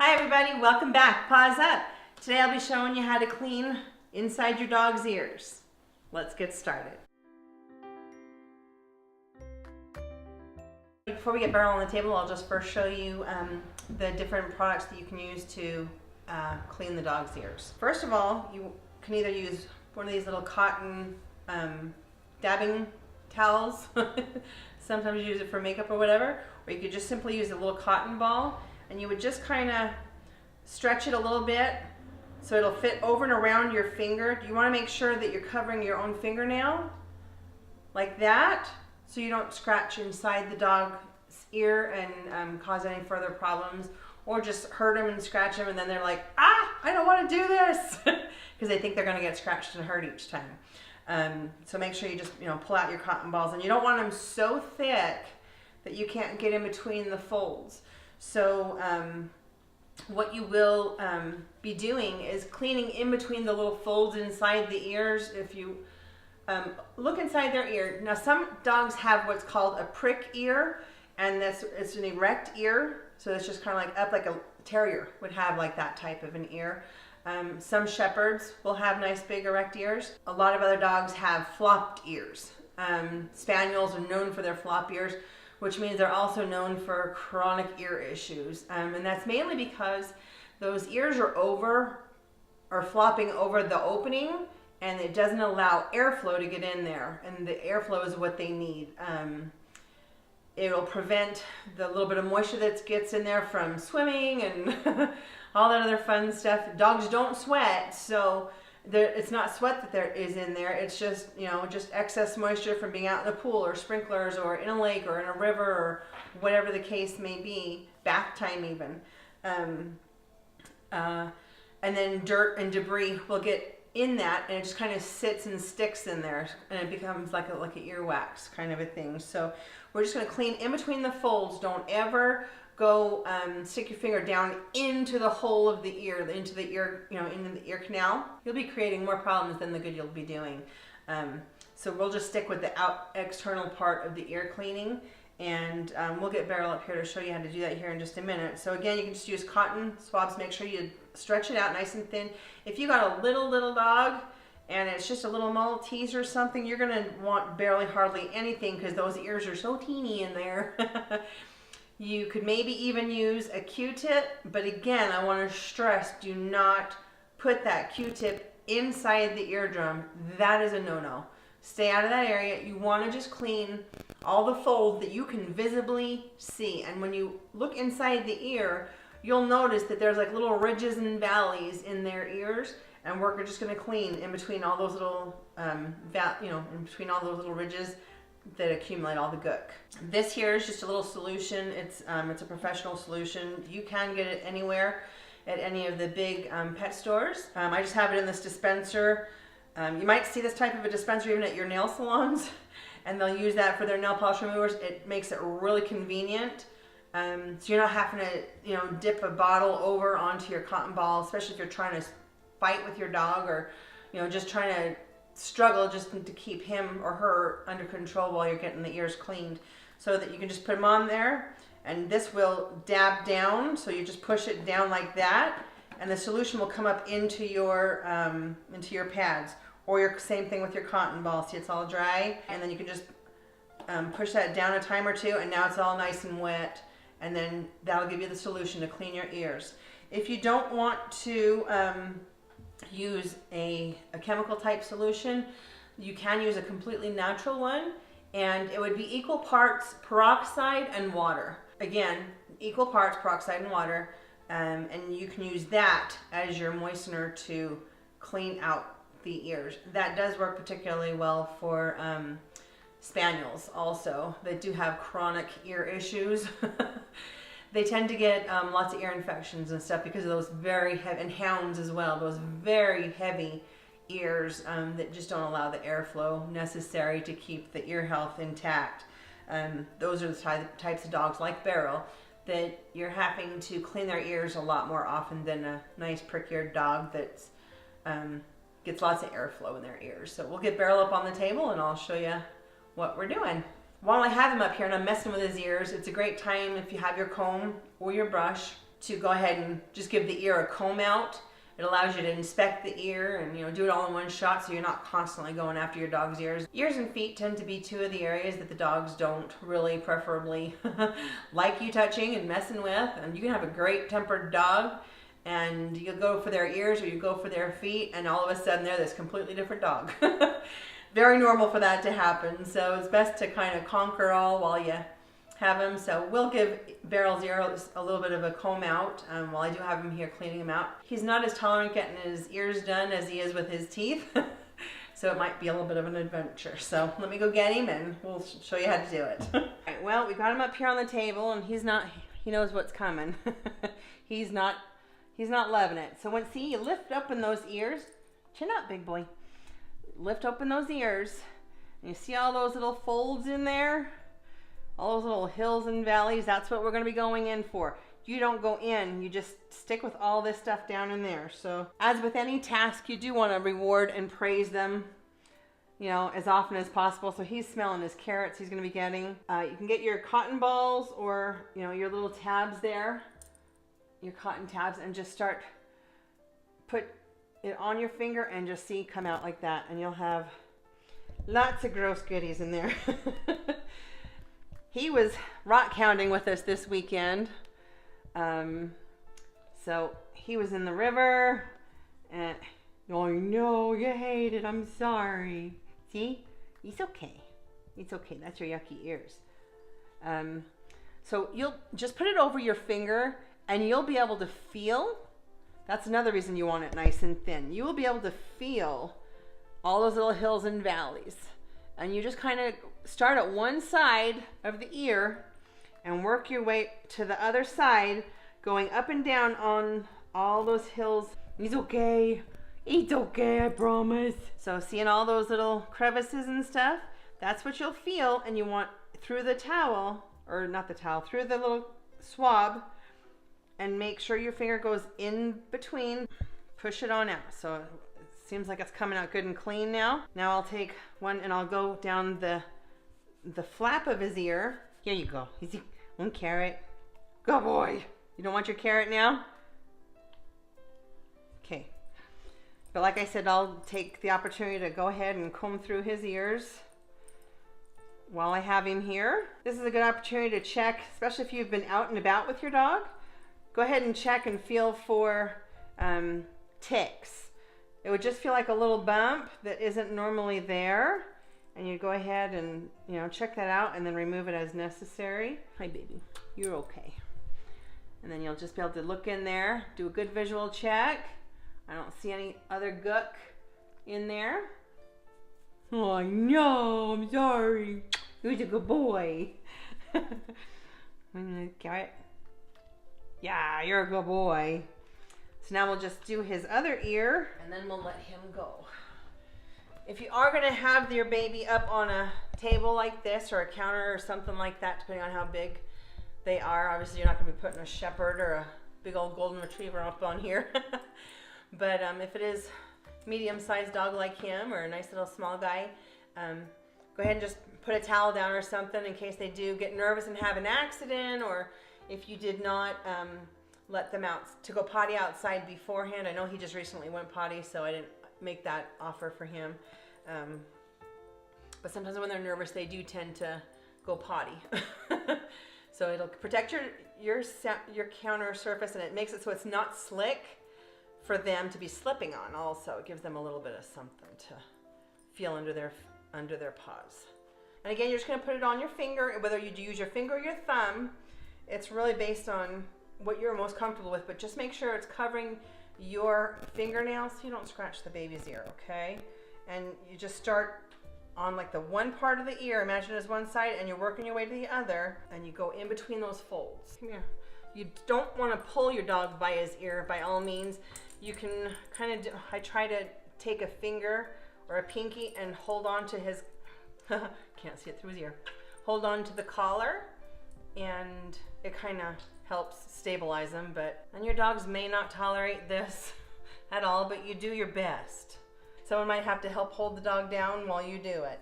Hi everybody, welcome back. Paws up. Today I'll be showing you how to clean inside your dog's ears. Let's get started. Before we get Beryl on the table, I'll just first show you the different products that you can use to clean the dog's ears. First of all, you can either use one of these little cotton dabbing towels. Sometimes you use it for makeup or whatever, or you could just simply use a little cotton ball and you would just kind of stretch it a little bit so it'll fit over and around your finger. You want to make sure that you're covering your own fingernail like that so you don't scratch inside the dog's ear and cause any further problems, or just hurt them and scratch them and then they're like, I don't want to do this, because they think they're going to get scratched and hurt each time. So make sure you just pull out your cotton balls, and you don't want them so thick that you can't get in between the folds. So what you will be doing is cleaning in between the little folds inside the ears. If you look inside their ear, now some dogs have what's called a prick ear, and it's an erect ear, so it's just kind of like up, like a terrier would have like that type of an ear. Some shepherds will have nice big erect ears. A lot of other dogs have flopped ears. Spaniels are known for their flop ears, which means they're also known for chronic ear issues. And that's mainly because those ears are flopping over the opening, and it doesn't allow airflow to get in there. And the airflow is what they need. It'll prevent the little bit of moisture that gets in there from swimming and all that other fun stuff. Dogs don't sweat, so it's not sweat that there is in there. It's just, just excess moisture from being out in the pool or sprinklers or in a lake or in a river or whatever the case may be, bath time even. And then dirt and debris will get in that, and it just kind of sits and sticks in there, and it becomes like an earwax kind of a thing. So we're just going to clean in between the folds. Don't ever go stick your finger down into the hole of the ear, into the ear, into the ear canal. You'll be creating more problems than the good you'll be doing. So we'll just stick with the external part of the ear cleaning, and we'll get Beryl up here to show you how to do that here in just a minute. So again, you can just use cotton swabs. Make sure you stretch it out nice and thin. If you got a little dog and it's just a little Maltese or something, you're gonna want barely hardly anything, because those ears are so teeny in there. You could maybe even use a Q-tip, but again, I want to stress, do not put that Q-tip inside the eardrum. That is a no-no. Stay out of that area. You want to just clean all the folds that you can visibly see. And when you look inside the ear, you'll notice that there's like little ridges and valleys in their ears, and we're just going to clean in between all those little, in between all those little ridges that accumulate all the gook. This here is just a little solution. It's a professional solution. You can get it anywhere at any of the big pet stores. I just have it in this dispenser. You might see this type of a dispenser even at your nail salons, and they'll use that for their nail polish removers. It makes it really convenient. So you're not having to dip a bottle over onto your cotton ball, especially if you're trying to fight with your dog, or just trying to struggle just to keep him or her under control while you're getting the ears cleaned. So that you can just put them on there, and this will dab down, so you just push it down like that, and the solution will come up into your pads, or your same thing with your cotton ball. See, it's all dry, and then you can just push that down a time or two, and now it's all nice and wet, and then that'll give you the solution to clean your ears. If you don't want to use a chemical type solution, you can use a completely natural one, and it would be equal parts peroxide and water. Again, equal parts peroxide and water, and you can use that as your moistener to clean out the ears. That does work particularly well for spaniels also that do have chronic ear issues. They tend to get lots of ear infections and stuff because of those very heavy, and hounds as well, those very heavy ears that just don't allow the airflow necessary to keep the ear health intact. Those are the types of dogs like Beryl that you're having to clean their ears a lot more often than a nice prick-eared dog that gets lots of airflow in their ears. So we'll get Beryl up on the table and I'll show you what we're doing. While I have him up here and I'm messing with his ears, it's a great time if you have your comb or your brush to go ahead and just give the ear a comb out. It allows you to inspect the ear and, you know, do it all in one shot so you're not constantly going after your dog's ears. Ears and feet tend to be two of the areas that the dogs don't really preferably like you touching and messing with. And you can have a great tempered dog and you go for their ears or you go for their feet and all of a sudden they're this completely different dog. Very normal for that to happen. So it's best to kind of conquer all while you have him. So we'll give Barrel's ear a little bit of a comb out while I do have him here cleaning him out. He's not as tolerant getting his ears done as he is with his teeth. So it might be a little bit of an adventure. So let me go get him and we'll show you how to do it. Right, well, we got him up here on the table and he knows what's coming. He's not loving it. So you lift open those ears, chin up, big boy. Lift open those ears and you see all those little folds in there? All those little hills and valleys, that's what we're going to be going in for. You don't go in, you just stick with all this stuff down in there. So as with any task, you do want to reward and praise them, you know, as often as possible. So he's smelling his carrots he's going to be getting. You can get your cotton balls or, you know, your little tabs there, your cotton tabs, and just put it on your finger and just see come out like that. And you'll have lots of gross goodies in there. He was rock hounding with us this weekend. So he was in the river and, oh no, you hate it, I'm sorry. See, it's okay. It's okay, that's your yucky ears. So you'll just put it over your finger and you'll be able to feel, that's another reason you want it nice and thin. You will be able to feel all those little hills and valleys. And you just kind of start at one side of the ear and work your way to the other side, going up and down on all those hills. It's okay. It's okay, I promise. So seeing all those little crevices and stuff, that's what you'll feel. And you want through the towel, or not the towel, through the little swab, and make sure your finger goes in between. Push it on out. So seems like it's coming out good and clean now. Now I'll take one and I'll go down the flap of his ear. Here you go. Easy. One carrot. Good boy. You don't want your carrot now? Okay. But like I said, I'll take the opportunity to go ahead and comb through his ears while I have him here. This is a good opportunity to check, especially if you've been out and about with your dog. Go ahead and check and feel for ticks. It would just feel like a little bump that isn't normally there. And you go ahead and, you know, check that out and then remove it as necessary. Hi, baby. You're okay. And then you'll just be able to look in there, do a good visual check. I don't see any other gook in there. Oh, no, I'm sorry. You're a good boy. Carrot. Yeah, you're a good boy. So now we'll just do his other ear and then we'll let him go. If you are going to have your baby up on a table like this or a counter or something like that, depending on how big they are, obviously you're not going to be putting a shepherd or a big old golden retriever up on here. But if it is a medium-sized dog like him or a nice little small guy, go ahead and just put a towel down or something in case they do get nervous and have an accident, or if you did not let them out to go potty outside beforehand. I know he just recently went potty, so I didn't make that offer for him. But sometimes when they're nervous, they do tend to go potty. So it'll protect your counter surface, and it makes it so it's not slick for them to be slipping on. Also, it gives them a little bit of something to feel under their paws. And again, you're just going to put it on your finger, whether you use your finger or your thumb. It's really based on what you're most comfortable with, but just make sure it's covering your fingernails so you don't scratch the baby's ear, okay? And you just start on like the one part of the ear, imagine it as one side, and you're working your way to the other, and you go in between those folds. Come here. You don't want to pull your dog by his ear by all means. You can kind of I try to take a finger or a pinky and hold on to his, can't see it through his ear, hold on to the collar, and it kind of helps stabilize them. And your dogs may not tolerate this at all, but you do your best. Someone might have to help hold the dog down while you do it,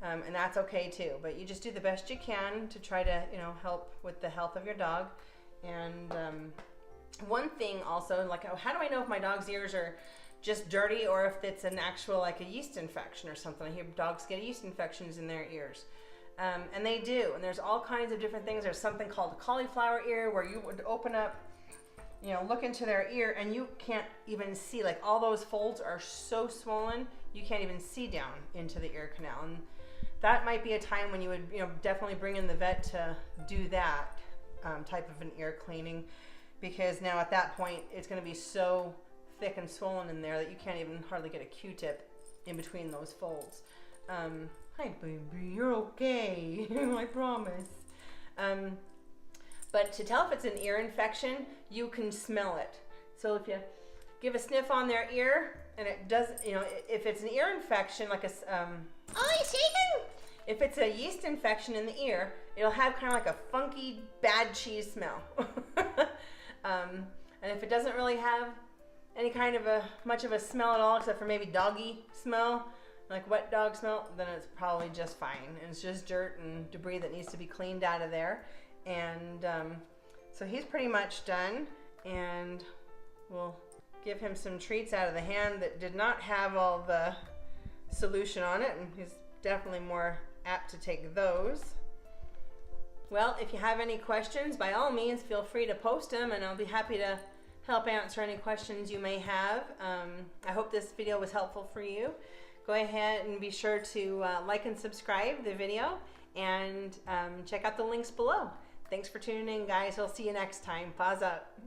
and that's okay too. But you just do the best you can to try to, help with the health of your dog. And One thing also, like, how do I know if my dog's ears are just dirty or if it's an actual, like a yeast infection or something? I hear dogs get yeast infections in their ears. And they do, and there's all kinds of different things. There's something called a cauliflower ear where you would open up, you know, look into their ear and you can't even see, like all those folds are so swollen, you can't even see down into the ear canal. And that might be a time when you would, you know, definitely bring in the vet to do that type of an ear cleaning, because now at that point it's going to be so thick and swollen in there that you can't even hardly get a Q-tip in between those folds. Hi baby, you're okay, I promise. But to tell if it's an ear infection, you can smell it. So if you give a sniff on their ear and it does, you know, if it's an ear infection, like a, oh, you shaking? If it's a yeast infection in the ear, it'll have kind of like a funky, bad cheese smell. And if it doesn't really have any kind of much of a smell at all, except for maybe doggy smell, like wet dog smell, then it's probably just fine. And it's just dirt and debris that needs to be cleaned out of there. And so he's pretty much done, and we'll give him some treats out of the hand that did not have all the solution on it, and he's definitely more apt to take those. Well, if you have any questions, by all means feel free to post them, and I'll be happy to help answer any questions you may have. I hope this video was helpful for you. Go ahead and be sure to like and subscribe the video, and check out the links below. Thanks for tuning in, guys. We'll see you next time. Paws up.